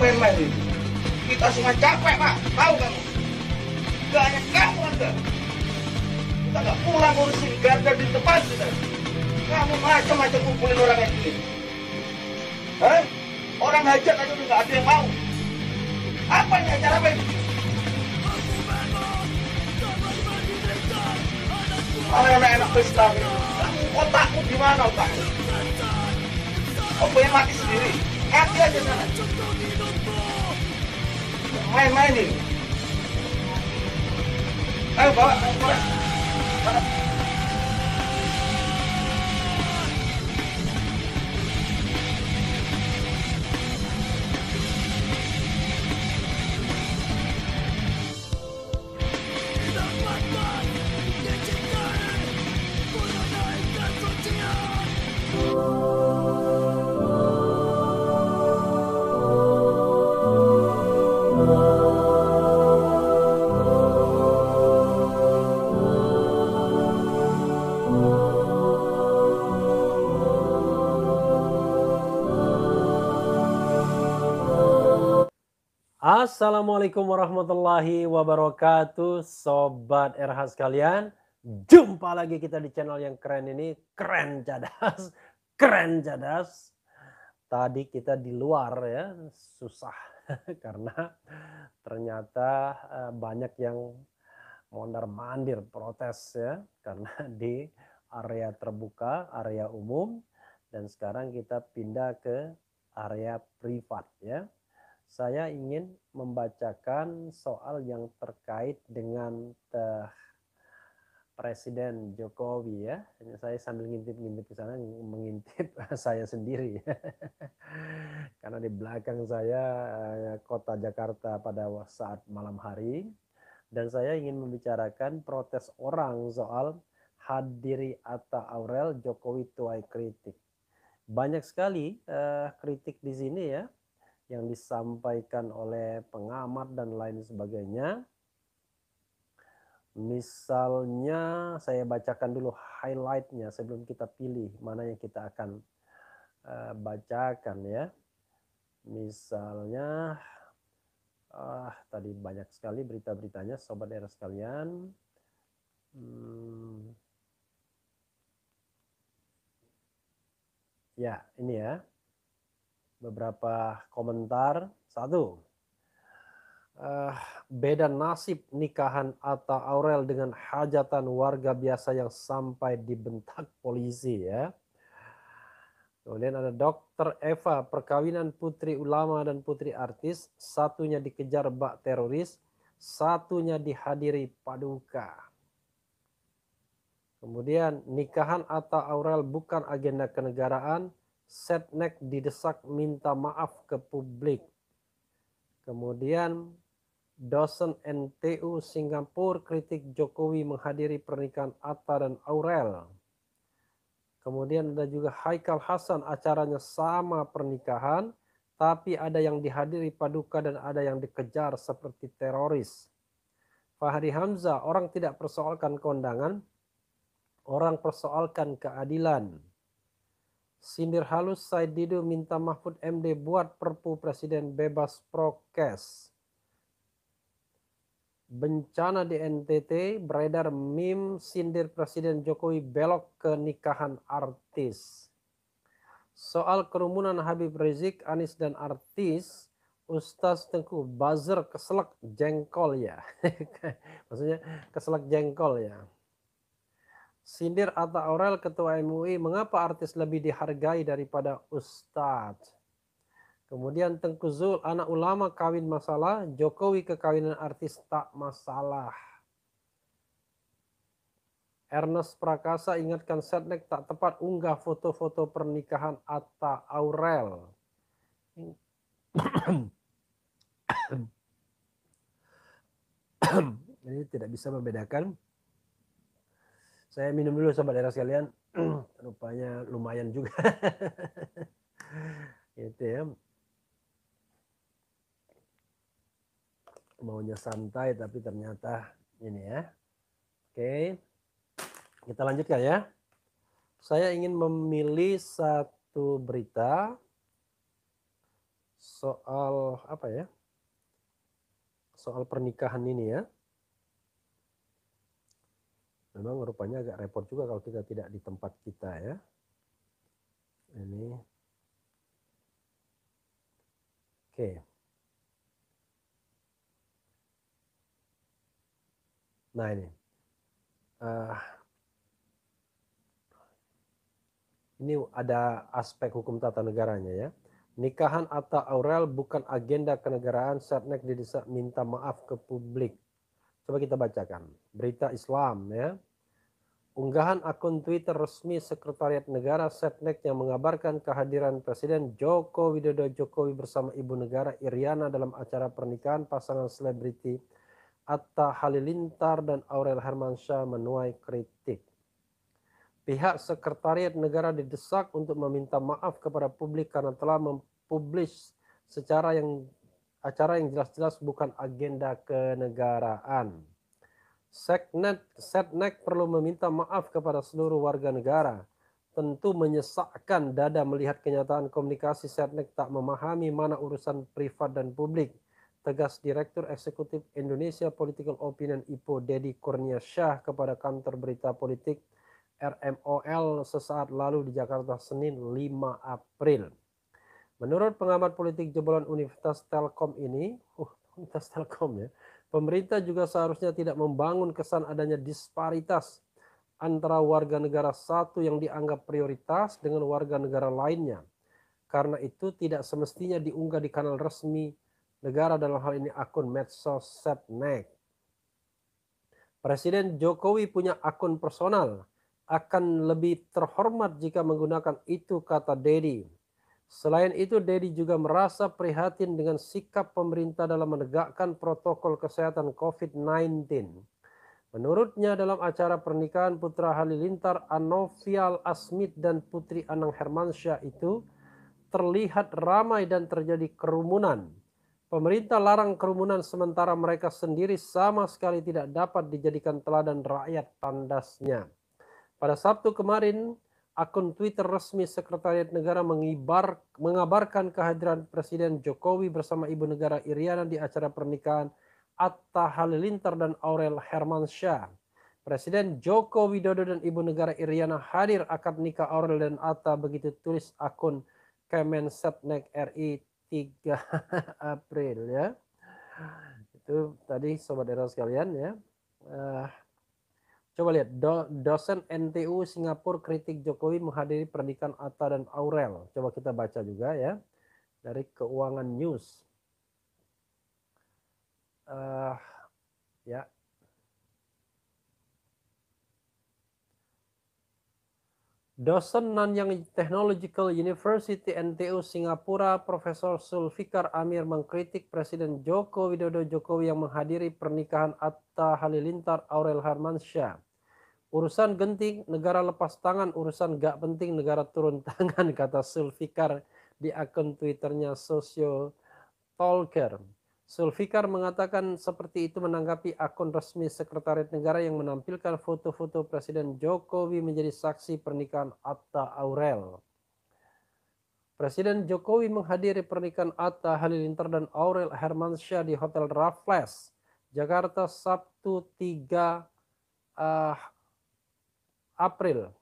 main-main ini. Kita semua capek, Pak. Tahu kamu? Gak hanya kamu Anda. Kita nggak pulang ngurusin garda di depan kita. Kamu macam-macam ngumpulin orang kayak gini. Hah? Orang hajat aja udah nggak ada yang mau. Apa ini acara apa ini? Mana enak-enak pesta ini? Otakmu di mana otakmu? Kau pengen mati sendiri? Mati aja sana. Main-main ini. Ayo bawa, bawa. Assalamualaikum warahmatullahi wabarakatuh, Sobat RH sekalian. Jumpa lagi kita di channel yang keren ini, Keren Cadas, Keren Cadas. Tadi kita di luar ya, susah karena ternyata banyak yang mondar-mandir protes ya, karena di area terbuka, area umum, dan sekarang kita pindah ke area privat ya. Saya ingin membacakan soal yang terkait dengan Presiden Jokowi ya. Ini saya sambil ngintip-ngintip ke sana, mengintip saya sendiri. Karena di belakang saya kota Jakarta pada saat malam hari. Dan saya ingin membicarakan protes orang soal hadiri Atta Aurel Jokowi tuai kritik. Banyak sekali kritik di sini ya, yang disampaikan oleh pengamat dan lain sebagainya. Misalnya saya bacakan dulu highlightnya sebelum kita pilih mana yang kita akan bacakan ya. Misalnya tadi banyak sekali berita-beritanya Sobat daerah sekalian. Ya ini ya, beberapa komentar. Satu, beda nasib nikahan Atta Aurel dengan hajatan warga biasa yang sampai dibentak polisi ya. Kemudian ada Dr. Eva, perkawinan putri ulama dan putri artis, satunya dikejar bak teroris, satunya dihadiri paduka. Kemudian nikahan Atta Aurel bukan agenda kenegaraan, Setnek didesak minta maaf ke publik. Kemudian dosen NTU Singapura kritik Jokowi menghadiri pernikahan Atta dan Aurel. Kemudian ada juga Haikal Hasan, acaranya sama pernikahan, tapi ada yang dihadiri paduka dan ada yang dikejar seperti teroris. Fahri Hamzah, orang tidak persoalkan kondangan, orang persoalkan keadilan. Sindir halus Said Didu minta Mahfud MD buat perpu presiden bebas prokes. Bencana di NTT, beredar meme sindir Presiden Jokowi belok ke nikahan artis. Soal kerumunan Habib Rizik, Anies dan artis, Ustaz Tengku buzzer keselak jengkol ya. Maksudnya keselak jengkol ya. Sindir Atta Aurel Ketua MUI, mengapa artis lebih dihargai daripada Ustadz? Kemudian Tengku Zul, anak ulama kawin masalah, Jokowi kekawinan artis tak masalah. Ernest Prakasa ingatkan Setnek tak tepat unggah foto-foto pernikahan Atta Aurel. Ini tidak bisa membedakan. Saya minum dulu Sobat daerah sekalian. Rupanya lumayan juga. Gitu ya. Maunya santai tapi ternyata ini ya. Oke. Kita lanjutkan ya. Saya ingin memilih satu berita soal apa ya? Soal pernikahan ini ya. Memang rupanya agak repot juga kalau kita tidak di tempat kita ya. Ini. Oke. Nah ini. Ini ada aspek hukum tata negaranya ya. Nikahan Atta Aurel bukan agenda kenegaraan, Setnek didesak minta maaf ke publik. Coba kita bacakan. Berita Islam ya. Unggahan akun Twitter resmi Sekretariat Negara Setnek yang mengabarkan kehadiran Presiden Joko Widodo Jokowi bersama Ibu Negara Iriana dalam acara pernikahan pasangan selebriti Atta Halilintar dan Aurel Hermansyah menuai kritik. Pihak Sekretariat Negara didesak untuk meminta maaf kepada publik karena telah mempublish acara yang jelas-jelas bukan agenda kenegaraan. Setnek perlu meminta maaf kepada seluruh warga negara. Tentu menyesakkan dada melihat kenyataan komunikasi Setnek tak memahami mana urusan privat dan publik. Tegas Direktur Eksekutif Indonesia Political Opinion IPO Dedi Kurniasyah kepada kantor berita politik RMOL sesaat lalu di Jakarta Senin 5 April. Menurut pengamat politik jebolan Universitas Telkom ini, Universitas Telkom ya, pemerintah juga seharusnya tidak membangun kesan adanya disparitas antara warga negara satu yang dianggap prioritas dengan warga negara lainnya. Karena itu tidak semestinya diunggah di kanal resmi negara, dalam hal ini akun medsos Setnek. Presiden Jokowi punya akun personal, akan lebih terhormat jika menggunakan itu, kata Dedi. Selain itu, Dedi juga merasa prihatin dengan sikap pemerintah dalam menegakkan protokol kesehatan COVID-19. Menurutnya dalam acara pernikahan putra Halilintar Anovial Asmit dan putri Anang Hermansyah itu terlihat ramai dan terjadi kerumunan. Pemerintah larang kerumunan sementara mereka sendiri sama sekali tidak dapat dijadikan teladan rakyat, tandasnya. Pada Sabtu kemarin, akun Twitter resmi Sekretariat Negara mengabarkan kehadiran Presiden Jokowi bersama Ibu Negara Iriana di acara pernikahan Atta Halilintar dan Aurel Hermansyah. Presiden Joko Widodo dan Ibu Negara Iriana hadir akad nikah Aurel dan Atta, begitu tulis akun Kemensetnek RI 3 April ya. Itu tadi sobat era sekalian ya. Coba lihat, dosen NTU Singapura kritik Jokowi menghadiri pernikahan Atta dan Aurel. Coba kita baca juga ya, dari Keuangan News. Ya. Dosen Nanyang Technological University NTU Singapura, Profesor Zulfikar Amir mengkritik Presiden Joko Widodo Jokowi yang menghadiri pernikahan Atta Halilintar Aurel Hermansyah. Urusan genting negara lepas tangan, urusan gak penting negara turun tangan, kata Zulfikar di akun Twitternya Socio Talker. Zulfikar mengatakan seperti itu menanggapi akun resmi Sekretariat Negara yang menampilkan foto-foto Presiden Jokowi menjadi saksi pernikahan Atta Aurel. Presiden Jokowi menghadiri pernikahan Atta Halilintar dan Aurel Hermansyah di Hotel Raffles, Jakarta Sabtu 3 April.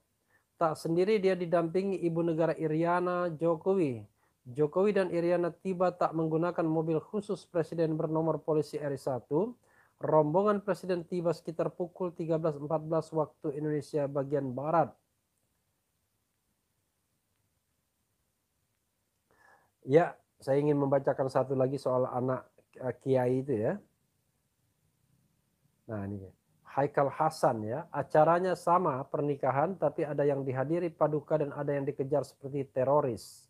Tak sendiri, dia didampingi Ibu Negara Iriana Jokowi. Jokowi dan Iriana tiba tak menggunakan mobil khusus Presiden bernomor polisi RI1. Rombongan Presiden tiba sekitar pukul 13.14 waktu Indonesia bagian Barat. Ya, saya ingin membacakan satu lagi soal anak Kiai itu ya. Nah ini Haikal Hasan ya, acaranya sama pernikahan tapi ada yang dihadiri paduka dan ada yang dikejar seperti teroris.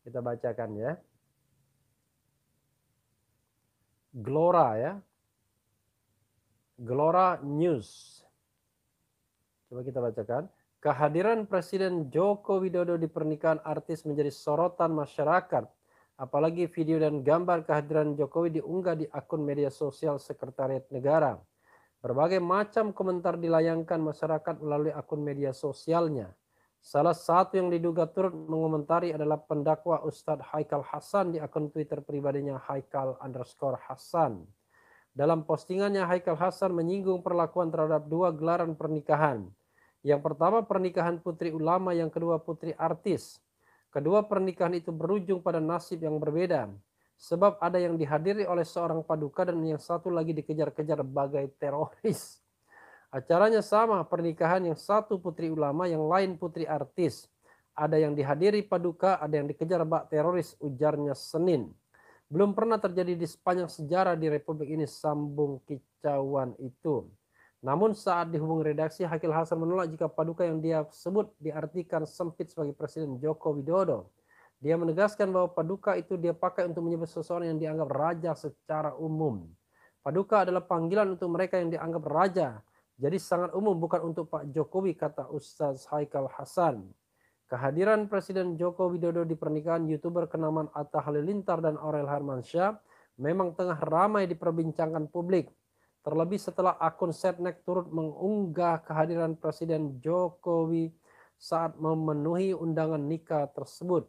Kita bacakan ya. Glora ya. Glora News. Coba kita bacakan. Kehadiran Presiden Joko Widodo di pernikahan artis menjadi sorotan masyarakat. Apalagi video dan gambar kehadiran Jokowi diunggah di akun media sosial Sekretariat Negara. Berbagai macam komentar dilayangkan masyarakat melalui akun media sosialnya. Salah satu yang diduga turut mengomentari adalah pendakwa Ustadz Haikal Hasan di akun Twitter pribadinya Haikal_Hasan. Dalam postingannya, Haikal Hasan menyinggung perlakuan terhadap dua gelaran pernikahan. Yang pertama pernikahan putri ulama, yang kedua putri artis. Kedua pernikahan itu berujung pada nasib yang berbeda. Sebab ada yang dihadiri oleh seorang paduka dan yang satu lagi dikejar-kejar bagai teroris. Acaranya sama, pernikahan yang satu putri ulama, yang lain putri artis. Ada yang dihadiri paduka, ada yang dikejar bak teroris, ujarnya Senin. Belum pernah terjadi di sepanjang sejarah di Republik ini, sambung kicauan itu. Namun saat dihubungi redaksi, Haikal Hasan menolak jika paduka yang dia sebut diartikan sempit sebagai Presiden Joko Widodo. Dia menegaskan bahwa paduka itu dia pakai untuk menyebut seseorang yang dianggap raja secara umum. Paduka adalah panggilan untuk mereka yang dianggap raja. Jadi sangat umum, bukan untuk Pak Jokowi, kata Ustaz Haikal Hasan. Kehadiran Presiden Joko Widodo di pernikahan YouTuber kenamaan Atta Halilintar dan Aurel Hermansyah memang tengah ramai diperbincangkan publik. Terlebih setelah akun Setnek turut mengunggah kehadiran Presiden Jokowi saat memenuhi undangan nikah tersebut.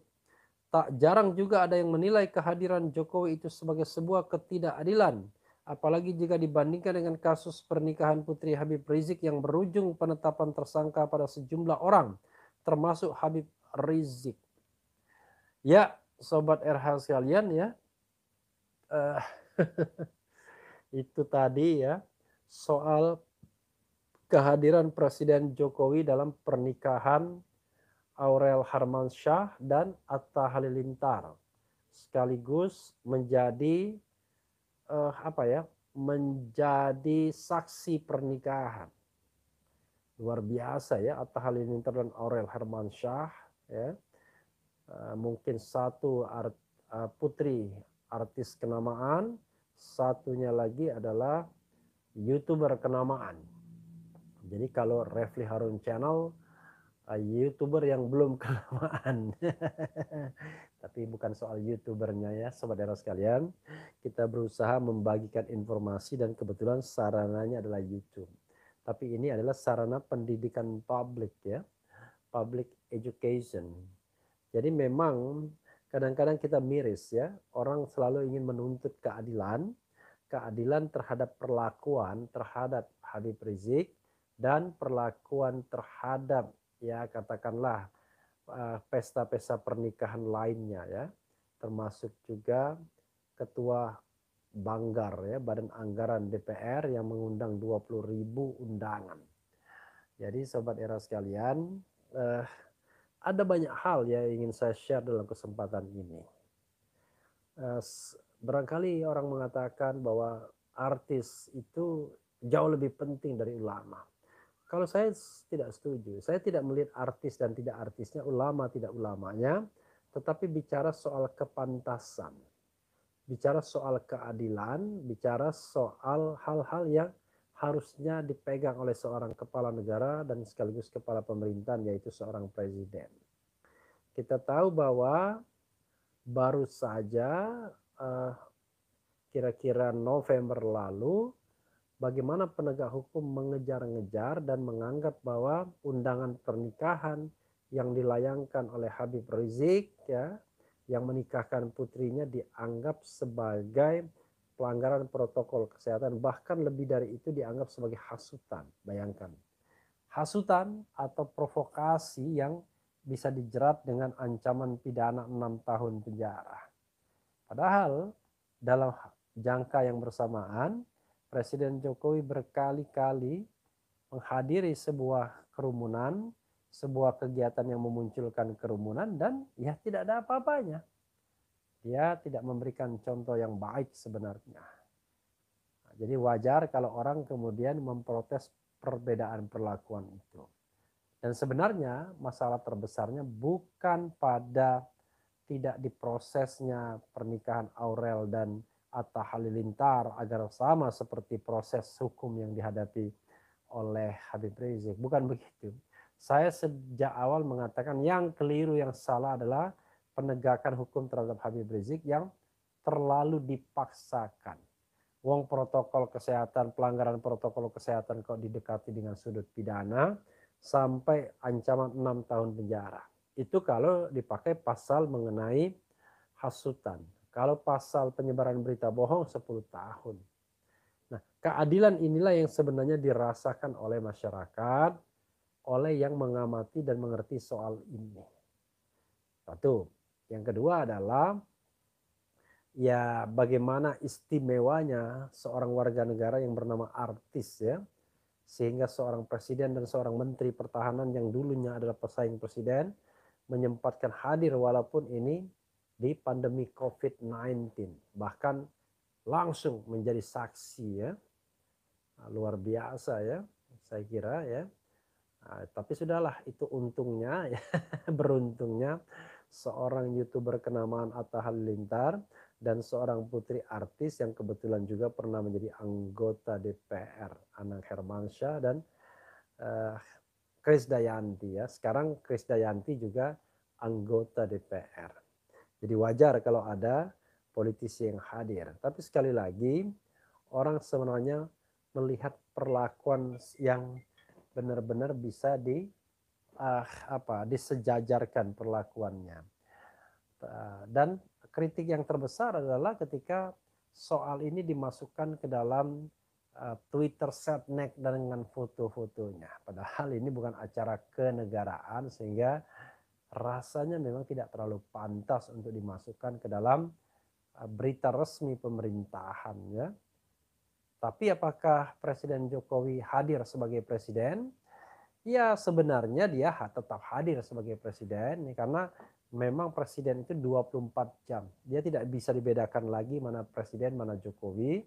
Tak jarang juga ada yang menilai kehadiran Jokowi itu sebagai sebuah ketidakadilan. Apalagi jika dibandingkan dengan kasus pernikahan Putri Habib Rizik yang berujung penetapan tersangka pada sejumlah orang, termasuk Habib Rizik. Ya, Sobat RH sekalian ya, itu tadi ya, soal kehadiran Presiden Jokowi dalam pernikahan Aurel Hermansyah dan Atta Halilintar. Sekaligus menjadi menjadi saksi pernikahan. Luar biasa ya, Atta Halilintar dan Aurel Hermansyah ya. Mungkin satu putri artis kenamaan, satunya lagi adalah YouTuber kenamaan. Jadi kalau Refli Harun Channel YouTuber yang belum kenamaan. Tapi bukan soal YouTubernya ya, saudara sekalian. Kita berusaha membagikan informasi dan kebetulan sarananya adalah YouTube. Tapi ini adalah sarana pendidikan publik ya, public education. Jadi memang kadang-kadang kita miris ya, orang selalu ingin menuntut keadilan terhadap perlakuan terhadap Habib Rizik dan perlakuan terhadap ya katakanlah pesta-pesta pernikahan lainnya ya, termasuk juga ketua Banggar ya, Badan Anggaran DPR yang mengundang 20.000 undangan. Jadi sobat era sekalian, ada banyak hal yang ingin saya share dalam kesempatan ini. Barangkali orang mengatakan bahwa artis itu jauh lebih penting dari ulama. Kalau saya tidak setuju. Saya tidak melihat artis dan tidak artisnya, ulama tidak ulamanya, tetapi bicara soal kepantasan, bicara soal keadilan, bicara soal hal-hal yang harusnya dipegang oleh seorang kepala negara dan sekaligus kepala pemerintahan, yaitu seorang presiden. Kita tahu bahwa baru saja kira-kira November lalu, bagaimana penegak hukum mengejar-ngejar dan menganggap bahwa undangan pernikahan yang dilayangkan oleh Habib Rizik ya, yang menikahkan putrinya dianggap sebagai pelanggaran protokol kesehatan, bahkan lebih dari itu dianggap sebagai hasutan. Bayangkan, hasutan atau provokasi yang bisa dijerat dengan ancaman pidana 6 tahun penjara. Padahal dalam jangka yang bersamaan, Presiden Jokowi berkali-kali menghadiri sebuah kerumunan, sebuah kegiatan yang memunculkan kerumunan, dan ya tidak ada apa-apanya. Dia tidak memberikan contoh yang baik sebenarnya. Nah, jadi wajar kalau orang kemudian memprotes perbedaan perlakuan itu. Dan sebenarnya masalah terbesarnya bukan pada tidak diprosesnya pernikahan Aurel dan Atta Halilintar agar sama seperti proses hukum yang dihadapi oleh Habib Rizik. Bukan begitu. Saya sejak awal mengatakan yang keliru, yang salah adalah penegakan hukum terhadap Habib Rizik yang terlalu dipaksakan. Wong protokol kesehatan, pelanggaran protokol kesehatan kok didekati dengan sudut pidana, sampai ancaman 6 tahun penjara. Itu kalau dipakai pasal mengenai hasutan. Kalau pasal penyebaran berita bohong 10 tahun. Nah, keadilan inilah yang sebenarnya dirasakan oleh masyarakat, oleh yang mengamati dan mengerti soal ini. Satu. Yang kedua adalah ya bagaimana istimewanya seorang warga negara yang bernama artis ya. Sehingga seorang presiden dan seorang menteri pertahanan yang dulunya adalah pesaing presiden menyempatkan hadir walaupun ini di pandemi COVID-19. Bahkan langsung menjadi saksi ya. Luar biasa ya, saya kira ya. Tapi sudahlah, itu untungnya ya, beruntungnya seorang YouTuber kenamaan Atta Halilintar dan seorang putri artis yang kebetulan juga pernah menjadi anggota DPR, Anang Hermansyah dan Krisdayanti ya. Sekarang Krisdayanti juga anggota DPR. Jadi wajar kalau ada politisi yang hadir. Tapi sekali lagi, orang sebenarnya melihat perlakuan yang benar-benar bisa disejajarkan perlakuannya. Dan kritik yang terbesar adalah ketika soal ini dimasukkan ke dalam Twitter setnek dengan foto-fotonya. Padahal ini bukan acara kenegaraan sehingga rasanya memang tidak terlalu pantas untuk dimasukkan ke dalam berita resmi pemerintahan ya. Tapi apakah Presiden Jokowi hadir sebagai presiden? Ya sebenarnya dia tetap hadir sebagai presiden karena memang presiden itu 24 jam. Dia tidak bisa dibedakan lagi mana presiden mana Jokowi.